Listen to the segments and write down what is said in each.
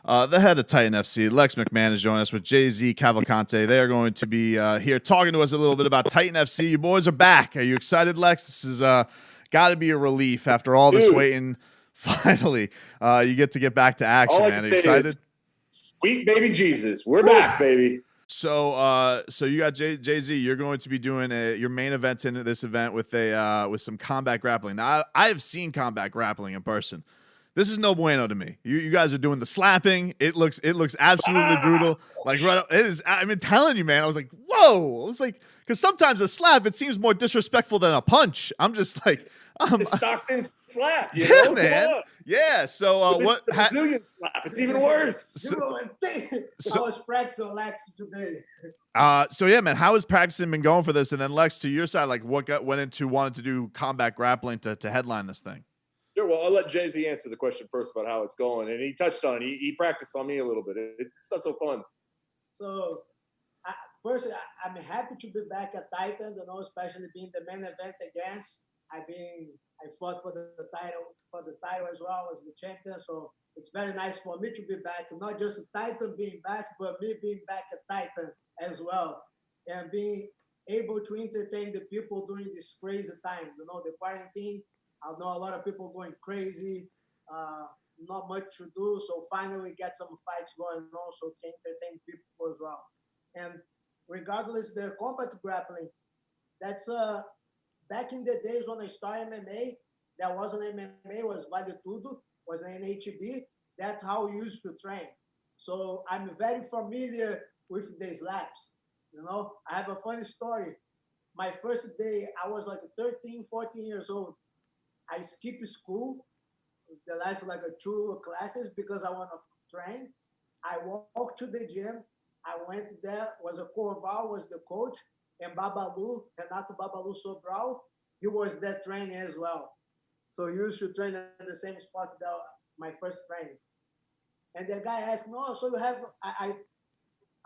The head of Titan FC, Lex McMahon, is joining us with Jay-Z Cavalcante. They are going to be here talking to us a little bit about Titan FC. You boys are back. Are you excited, Lex? This is got to be a relief after all this waiting. Finally, you get back to action, man. Are you excited? Sweet baby Jesus. We're back, baby. So you got Jay-Z. You're going to be doing your main event in this event with some combat grappling. Now, I have seen combat grappling in person. This is no bueno to me. You guys are doing the slapping. It looks absolutely brutal. Like right, it is. I'm telling you, man. I was like, whoa. I was like, because sometimes a slap it seems more disrespectful than a punch. I'm just like, the Stockton slap. You yeah, know? man. Yeah. So what? The Brazilian slap. It's even worse. I was practicing Lex today. So yeah, man. How has practicing been going for this? And then Lex, to your side, like what went into wanting to do combat grappling to headline this thing? Sure. Well, I'll let Jay-Z answer the question first about how it's going. And he touched on it. He practiced on me a little bit. It's not so fun. So, first, I'm happy to be back at Titan, especially being the main event again. I fought for the title as well as the champion. So it's very nice for me to be back. Not just Titan being back, but me being back at Titan as well. And being able to entertain the people during this crazy time. The quarantine. I know a lot of people going crazy, not much to do. So finally get some fights going on so can entertain people as well. And regardless the combat grappling, that's back in the days when I started MMA, that wasn't MMA, was Vale Tudo, was an NHB. That's how we used to train. So I'm very familiar with the slaps. I have a funny story. My first day, I was like 13, 14 years old. I skipped school, the last like 2 classes because I want to train. I walked to the gym. I went there, was a Corval, was the coach, and Babalu, Renato Babalu Sobral, he was there training as well. So he used to train at the same spot that my first training. And the guy asked me, so you have, I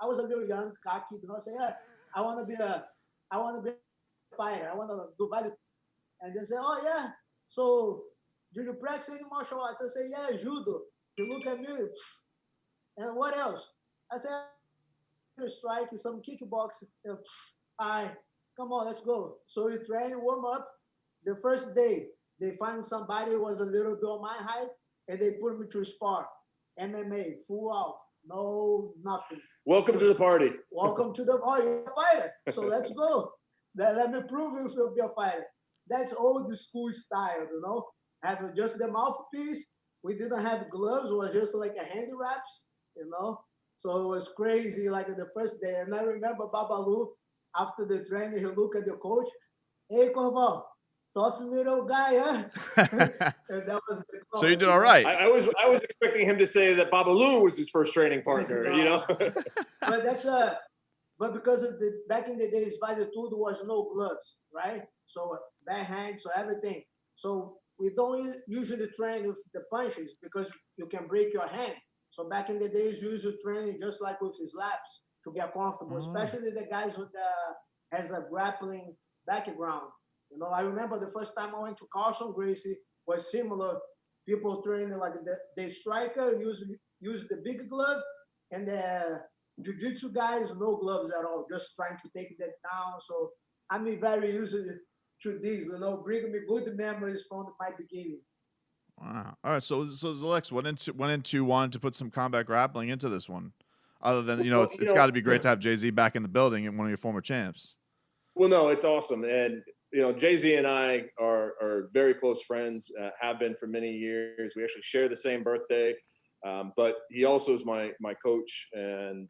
was a little young, cocky, I said, yeah, I want to be a fighter. I want to do value. And they say, oh yeah. So, do you practice any martial arts? I say, yeah, judo. You look at me. And what else? I said, strike, some kickboxing. All right, come on, let's go. So we train, warm up. The first day, they find somebody who was a little bit on my height, and they put me to spar. MMA, full out. No, nothing. Welcome to the party. Welcome to the, you're a fighter. So let's go. Let me prove you if you'll be a fighter. That's old school style, Have just the mouthpiece. We didn't have gloves. It was just like a handy wraps, So it was crazy, like the first day. And I remember Babalu, after the training, he looked at the coach. Hey, Corval, tough little guy, huh? And that was the so you did all right. I was expecting him to say that Babalu was his first training partner, But that's But because of back in the days, Vale Tudo was no gloves, right? So bare hands, so everything. So we don't usually train with the punches because you can break your hand. So back in the days, you used to train just like with his slaps to get comfortable, especially the guys with has a grappling background. I remember the first time I went to Carson Gracie was similar. People training like the striker use the big glove, and the jiu-jitsu guys no gloves at all, just trying to take that down. So I'm very used to this, bringing me good memories from my beginning. Wow. All right. So Lex went into wanting to put some combat grappling into this one, other than it's got to be great to have Jay-Z back in the building and one of your former champs. Well, no, it's awesome, and Jay-Z and I are very close friends, have been for many years. We actually share the same birthday, but he also is my coach, and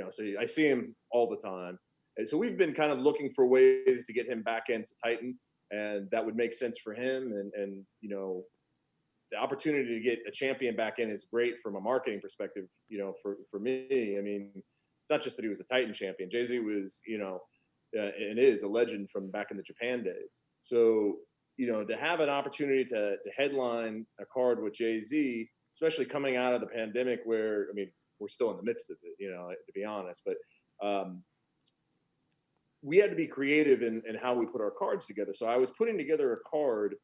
so I see him all the time. And so we've been kind of looking for ways to get him back into Titan, and that would make sense for him. And the opportunity to get a champion back in is great from a marketing perspective, for me. I mean, it's not just that he was a Titan champion. Jay-Z was, and is a legend from back in the Japan days. So, to have an opportunity to headline a card with Jay-Z, especially coming out of the pandemic where, we're still in the midst of it, to be honest, but we had to be creative in how we put our cards together. So I was putting together a card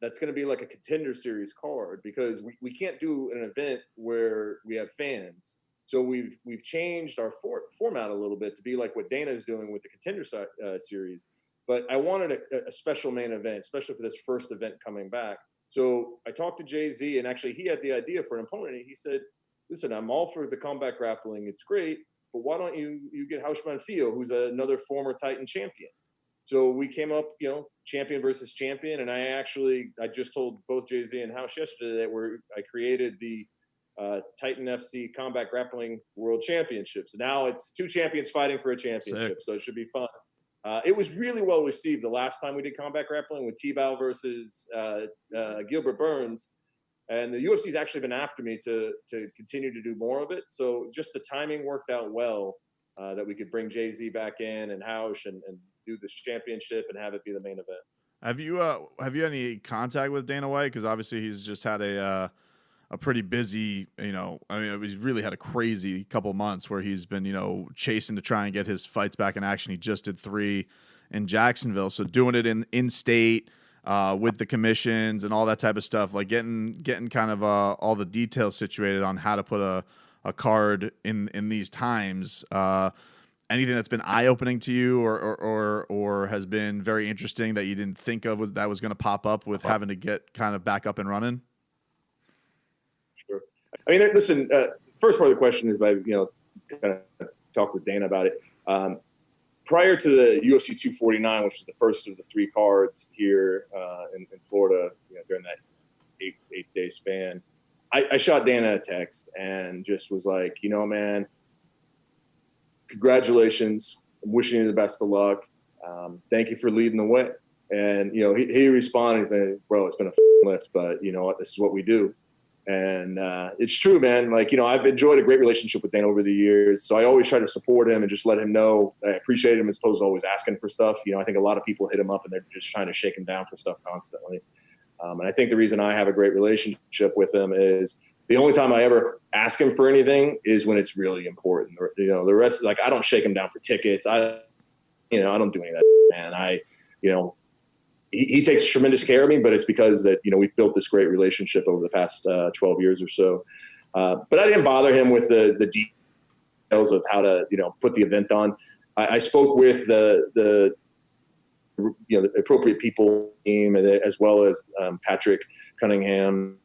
that's going to be like a contender series card, because we can't do an event where we have fans. So we've changed our format a little bit to be like what Dana is doing with the contender series. But I wanted a special main event, especially for this first event coming back. So I talked to Jay-Z, and actually he had the idea for an opponent. And he said, listen, I'm all for the combat grappling. It's great, but why don't you get Hausman Fio, who's another former Titan champion? So we came up, champion versus champion. And I just told both Jay-Z and House yesterday that I created the Titan FC Combat Grappling World Championships. Now it's 2 champions fighting for a championship. Sick. So it should be fun. It was really well received the last time we did combat grappling with T-Bow versus Gilbert Burns. And the UFC's actually been after me to continue to do more of it. So just the timing worked out well that we could bring Jay-Z back in and Hausch and do this championship and have it be the main event. Have you any contact with Dana White? Because obviously he's just had a pretty busy, he's really had a crazy couple months where he's been, chasing to try and get his fights back in action. He just did 3 in Jacksonville. So doing it in state with the commissions and all that type of stuff, like getting kind of all the details situated on how to put a card in these times. Anything that's been eye-opening to you or has been very interesting that you didn't think of was going to pop up with having to get kind of back up and running? Sure. I mean, listen, first part of the question is by, kind of talk with Dana about it. Prior to the UFC 249, which is the first of the 3 cards here in Florida, during that 8-day span, I shot Dana a text and just was like, man, congratulations. I'm wishing you the best of luck. Thank you for leading the way. And, he responded, bro, it's been a lift, but you know what? This is what we do. And it's true, man. Like, I've enjoyed a great relationship with Dana over the years. So I always try to support him and just let him know I appreciate him as opposed to always asking for stuff. I think a lot of people hit him up and they're just trying to shake him down for stuff constantly. And I think the reason I have a great relationship with him is the only time I ever ask him for anything is when it's really important. The rest is like, I don't shake him down for tickets. I don't do any of that, man. He takes tremendous care of me, but it's because that, we've built this great relationship over the past 12 years or so. But I didn't bother him with the details of how to, put the event on. I spoke with the appropriate people team, as well as Patrick Cunningham,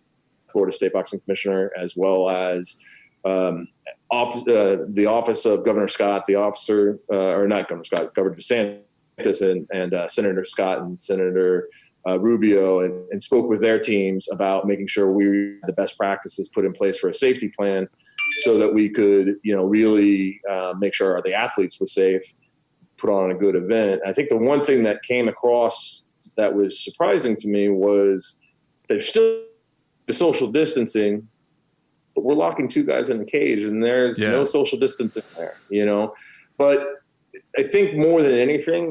Florida State Boxing Commissioner, as well as the office of Governor Scott, Governor DeSantis, and Senator Scott and Senator Rubio, and spoke with their teams about making sure we had the best practices put in place for a safety plan so that we could, really make sure the athletes were safe, put on a good event. I think the one thing that came across that was surprising to me was there's still the social distancing, but we're locking 2 guys in the cage and there's no social distancing there, But I think more than anything,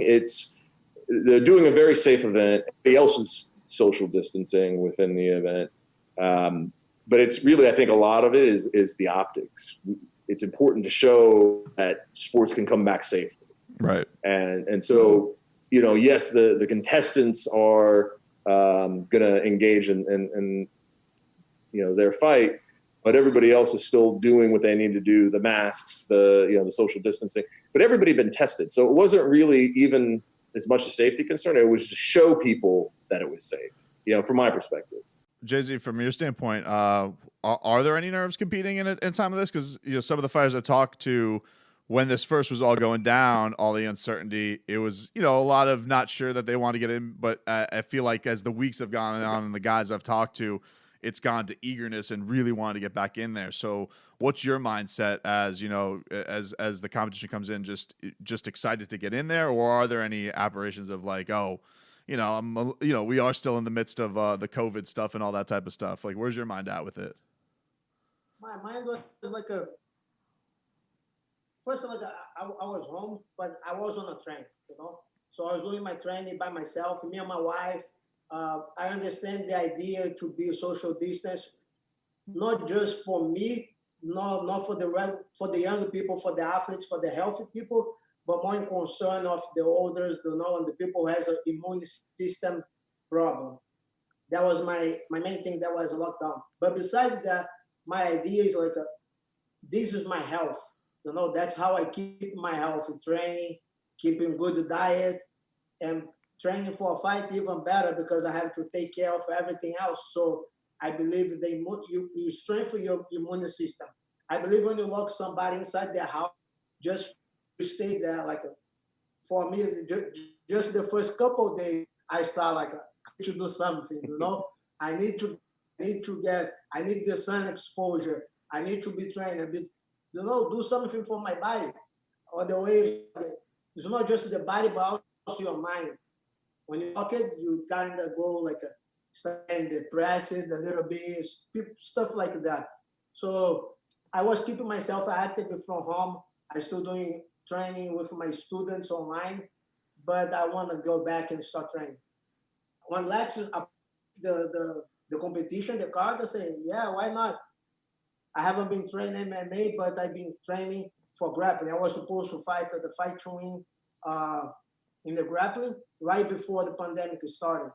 they're doing a very safe event. Everybody else is social distancing within the event. But it's really, I think a lot of it is the optics. It's important to show that sports can come back safely. Right. And so, yes, the contestants are going to engage in their fight, but everybody else is still doing what they need to do, the masks, the social distancing, but everybody had been tested. So it wasn't really even as much a safety concern. It was to show people that it was safe, from my perspective. Jay-Z, from your standpoint, are there any nerves competing in time of this? Because, some of the fighters I've talked to, when this first was all going down, all the uncertainty, it was, a lot of not sure that they want to get in. But I feel like as the weeks have gone on and the guys I've talked to, it's gone to eagerness and really wanting to get back in there. So what's your mindset as, as the competition comes in, just excited to get in there? Or are there any aberrations of like, we are still in the midst of the COVID stuff and all that type of stuff? Like, where's your mind at with it? My mind was like first, I was home, but I was on a train, So I was doing my training by myself, me and my wife. I understand the idea to be social distance, not just for me, not for the young people, for the athletes, for the healthy people, but more in concern of the olders, and the people who has an immune system problem. that was my main thing. That was lockdown. But besides that, my idea is like this is my health. That's how I keep my health: training, keeping good diet, and training for a fight even better because I have to take care of everything else. So I believe you strengthen your immune system. I believe when you lock somebody inside their house, just to stay there, like for me, just the first couple of days, I start like I need to do something. I need to I need the sun exposure. I need to be trained a bit, do something for my body. Otherwise, it's not just the body, but also your mind. When you lock it, you kind of go like start depressed a little bit, stuff like that. So I was keeping myself active from home. I still doing training with my students online, but I want to go back and start training. When Lex the competition, the card, I say, yeah, why not? I haven't been training MMA, but I've been training for grappling. I was supposed to fight at the fight showing in the grappling right before the pandemic started.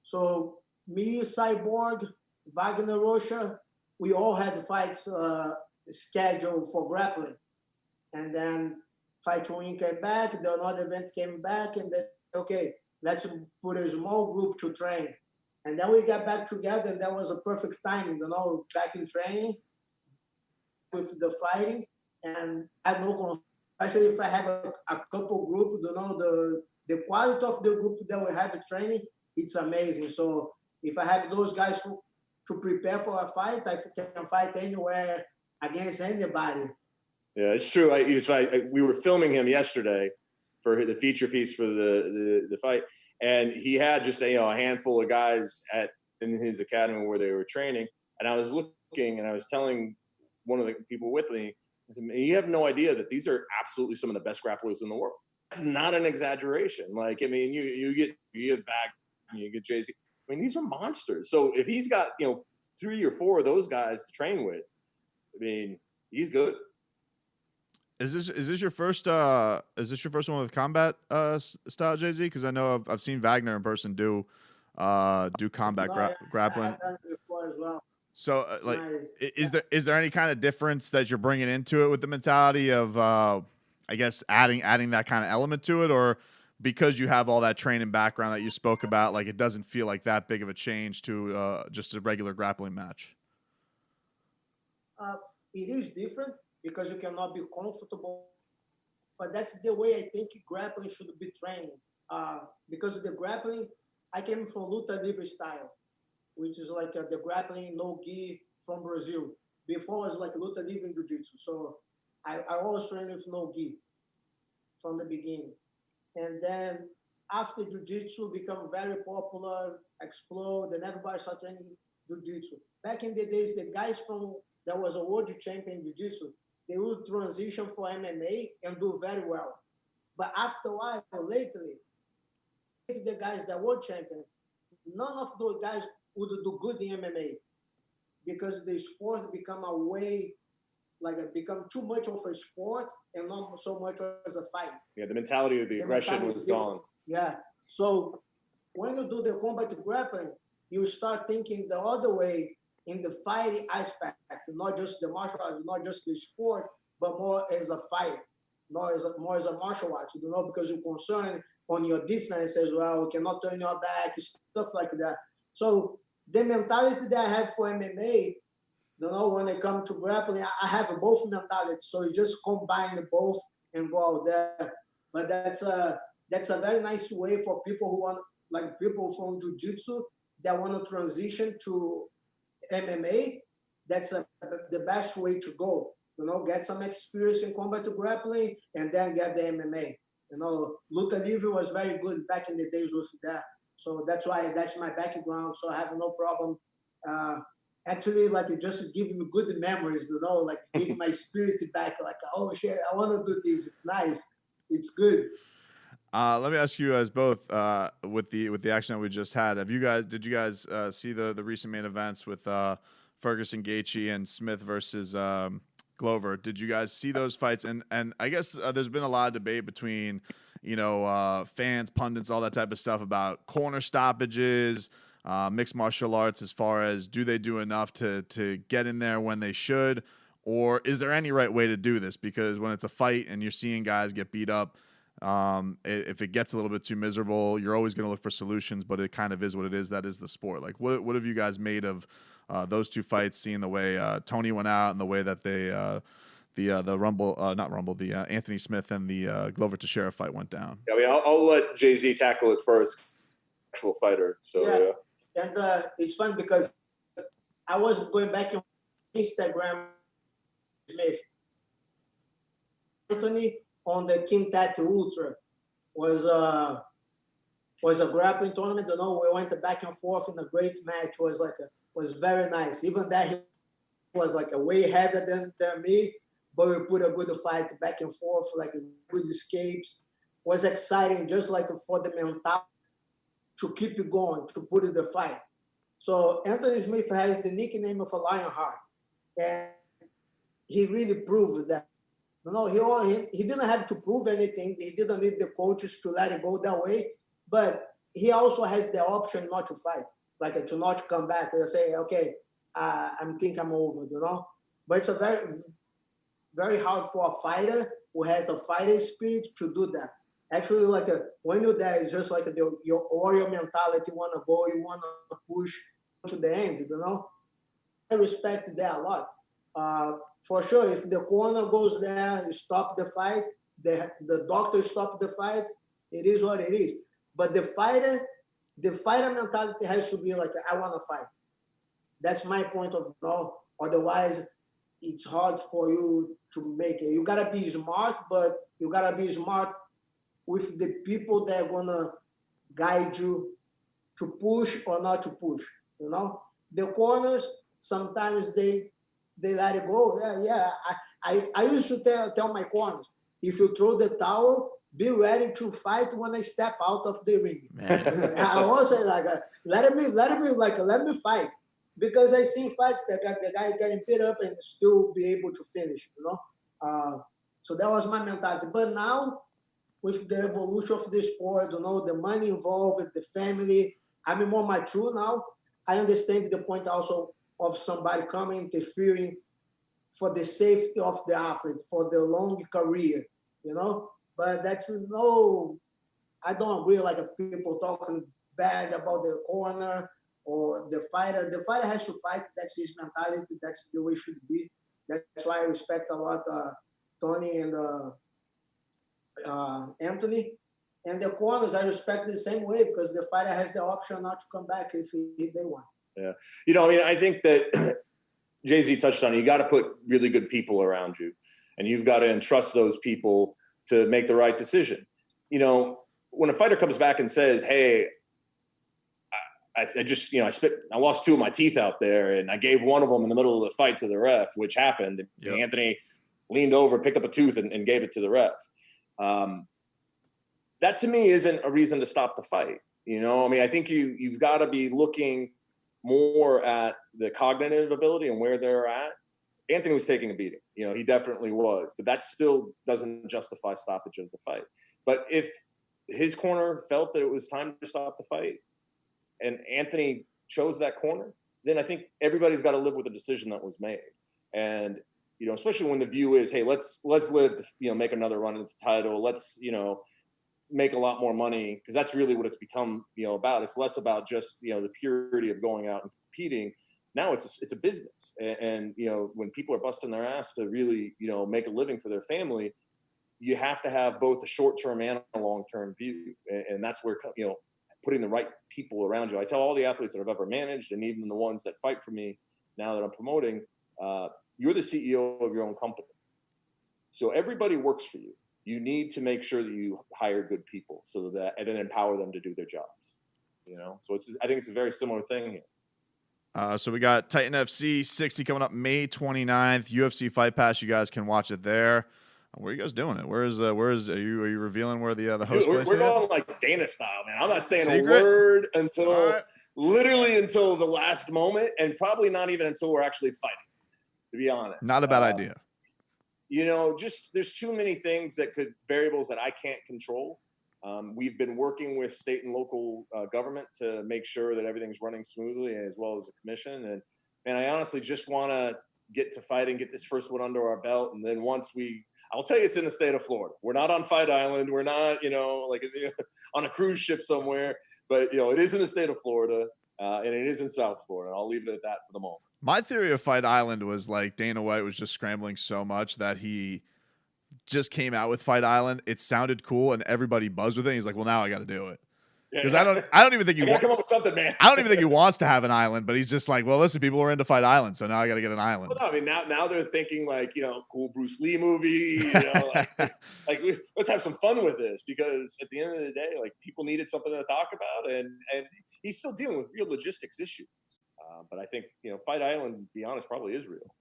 So me, Cyborg, Wagner Rocha, we all had fights scheduled for grappling. And then Fight to Win came back, the another event came back, and then, okay, let's put a small group to train. And then we got back together, and that was a perfect timing, back in training with the fighting. And I know, especially if I have a couple group, the quality of the group that we have training, it's amazing. So if I have those guys to prepare for a fight, I can fight anywhere against anybody. Yeah, it's true. We were filming him yesterday for the feature piece for the fight, and he had just a handful of guys in his academy where they were training. And I was looking, and I was telling one of the people with me, I said, you have no idea that these are absolutely some of the best grapplers in the world. That's not an exaggeration. Like, I mean, you get Vag, you get Jay-Z. I mean, these are monsters. So if he's got 3 or 4 of those guys to train with, I mean, he's good. Is this your first one with combat style, Jay-Z? Because I know I've seen Wagner in person do combat grappling. I've done it before as well. So is there any kind of difference that you're bringing into it with the mentality of I guess adding that kind of element to it, or because you have all that training background that you spoke about, like it doesn't feel like that big of a change to just a regular grappling match? It is different because you cannot be comfortable, but that's the way I think grappling should be trained. Because the grappling, I came from luta livre style, which is like the grappling no gi from Brazil. Before it was like luta livre and jiu-jitsu. So I always trained with no gi from the beginning. And then after jiu-jitsu become very popular, explode, and everybody started training jiu-jitsu. Back in the days, the guys that was a world champion jiu-jitsu, they would transition for MMA and do very well. But after a while, lately, the guys that were champion, none of those guys would do good in MMA because the sport become become too much of a sport and not so much as a fight. Yeah, the mentality of the aggression was gone. Yeah. So when you do the combat grappling, you start thinking the other way in the fighting aspect, not just the martial arts, not just the sport, but more as a fight, more as a martial arts, because you're concerned on your defense as well. You cannot turn your back, stuff like that. So the mentality that I have for MMA, when it comes to grappling, I have both mentalities. So you just combine both and go out there. But that's a very nice way for people who want, like people from jiu-jitsu that want to transition to MMA. That's the best way to go. Get some experience in combat grappling and then get the MMA. Luta Livre was very good back in the days with that. So that's why that's my background. So I have no problem. Actually, like it just give me good memories, like give my spirit back. Like, oh shit, I want to do this. It's nice. It's good. Let me ask you guys both with the action that we just had. Did you guys see the recent main events with Ferguson Gaethje and Smith versus Glover? Did you guys see those fights? And I guess there's been a lot of debate between fans, pundits, all that type of stuff about corner stoppages, mixed martial arts as far as do they do enough to get in there when they should, or is there any right way to do this? Because when it's a fight and you're seeing guys get beat up, if it gets a little bit too miserable, you're always going to look for solutions, but it kind of is what it is. That is the sport. Like, what have you guys made of those two fights, seeing the way Tony went out and the way that they the Anthony Smith and the Glover Teixeira fight went down? I mean, I'll let Jay-Z tackle it first, actual fighter. So yeah. And it's fun because I was going back on Instagram Smith. Anthony on the Quintet Ultra was a grappling tournament. You know, we went back and forth in a great match. Was very nice. Even that he was like a way heavier than me, but we put a good fight back and forth, like good escapes. Was exciting, just like for the mentality to keep it going, to put in the fight. So Anthony Smith has the nickname of a Lionheart, and he really proved that. You know, he didn't have to prove anything. He didn't need the coaches to let it go that way, but he also has the option not to fight, like to not come back and say, okay, I think I'm over, you know. But it's a very, very hard for a fighter who has a fighter spirit to do that. Actually, when you're there, it's just like your warrior mentality. You want to go, you want to push to the end, you know. I respect that a lot. For sure, if the corner goes there, you stop the fight, the doctor stop the fight, it is what it is. But the fighter mentality has to be like, I want to fight. That's my point of view. Otherwise, it's hard for you to make it. You got to be smart, but you got to be smart with the people that are going to guide you to push or not to push, you know? The corners, sometimes they let it go. I used to tell my corners, if you throw the towel, be ready to fight when I step out of the ring. I always say let me fight, because I seen fights that got the guy getting beat up and still be able to finish, you know. So that was my mentality. But now, with the evolution of the sport, you know, the money involved, the family, I'm more mature now. I understand the point also of somebody coming, interfering for the safety of the athlete, for the long career, you know. But I don't agree like if people talking bad about the corner or the fighter. The fighter has to fight. That's his mentality. That's the way it should be. That's why I respect a lot Tony and Anthony. And the corners, I respect the same way, because the fighter has the option not to come back if they want. Yeah. You know, I mean, I think that Jay-Z touched on it. You got to put really good people around you, and you've got to entrust those people to make the right decision. You know, when a fighter comes back and says, hey, I just, you know, I lost 2 of my teeth out there, and I gave one of them in the middle of the fight to the ref, which happened. Yep. Anthony leaned over, picked up a tooth and gave it to the ref. That to me isn't a reason to stop the fight. You know, I mean, I think you've got to be looking more at the cognitive ability and where they're at. Anthony was taking a beating. You know, he definitely was, but that still doesn't justify stoppage of the fight. But if his corner felt that it was time to stop the fight and Anthony chose that corner, then I think everybody's got to live with the decision that was made. And, you know, especially when the view is, hey, let's live to, you know, make another run at the title. Let's, you know, make a lot more money, because that's really what it's become, you know, about. It's less about just, you know, the purity of going out and competing. Now it's a business. And, you know, when people are busting their ass to really, you know, make a living for their family, you have to have both a short-term and a long-term view. And that's where, you know, putting the right people around you. I tell all the athletes that I've ever managed, and even the ones that fight for me now that I'm promoting, you're the CEO of your own company. So everybody works for you. You need to make sure that you hire good people and then empower them to do their jobs. You know, so I think it's a very similar thing here. So we got Titan FC 60 coming up May 29th. UFC Fight Pass. You guys can watch it there. Where are you guys doing it? Are you revealing where the host place is? We're going like Dana style, man. I'm not saying a word until literally until the last moment, and probably not even until we're actually fighting, to be honest. Not a bad idea. You know, just there's too many variables that I can't control. We've been working with state and local government to make sure that everything's running smoothly, as well as the commission. And I honestly just want to get to fighting, get this first one under our belt. And then I'll tell you, it's in the state of Florida. We're not on Fight Island. We're not, like on a cruise ship somewhere, but it is in the state of Florida, and it is in South Florida. I'll leave it at that for the moment. My theory of Fight Island was like Dana White was just scrambling so much that he just came out with Fight Island. It sounded cool and everybody buzzed with it. He's like, well, now I got to do it. Because I don't even think he come up with something, man. I don't even think he wants to have an island, but he's just like, well, listen, people are into Fight Island, so now I got to get an island. Well, no, I mean, now they're thinking like, cool Bruce Lee movie, let's have some fun with this, because at the end of the day, like, people needed something to talk about, and he's still dealing with real logistics issues. But I think, Fight Island, to be honest, probably is real.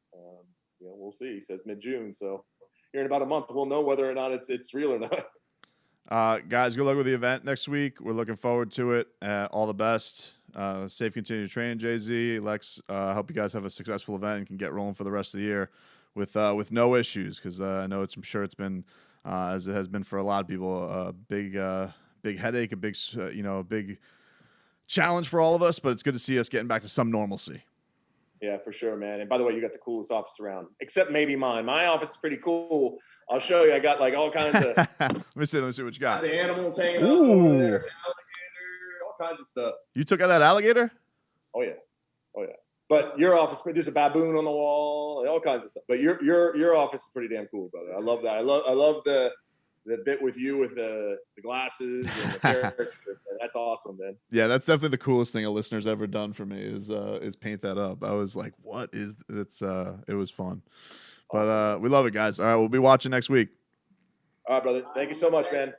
We'll see. He says mid-June, so here in about a month, we'll know whether or not it's real or not. Guys, good luck with the event next week. We're looking forward to it. All the best. Safe continued training, Jay-Z. Lex, I hope you guys have a successful event and can get rolling for the rest of the year with no issues, because I know I'm sure it's been, as it has been for a lot of people, a big headache, a big challenge for all of us, but it's good to see us getting back to some normalcy. Yeah, for sure, man. And by the way, you got the coolest office around, except maybe mine. My office is pretty cool. I'll show you. I got like all kinds of let me see what you got. The animals hanging up over there, alligator, all kinds of stuff. You took out that alligator? Oh yeah. But your office, there's a baboon on the wall, all kinds of stuff. But your office is pretty damn cool, brother. I love that. I love the bit with you with the glasses and the character. That's awesome, man. Yeah, that's definitely the coolest thing a listener's ever done for me is paint that up. I was like, what is it's it was fun. Awesome. But we love it, guys. All right, we'll be watching next week. All right, brother. Thank you so much, man.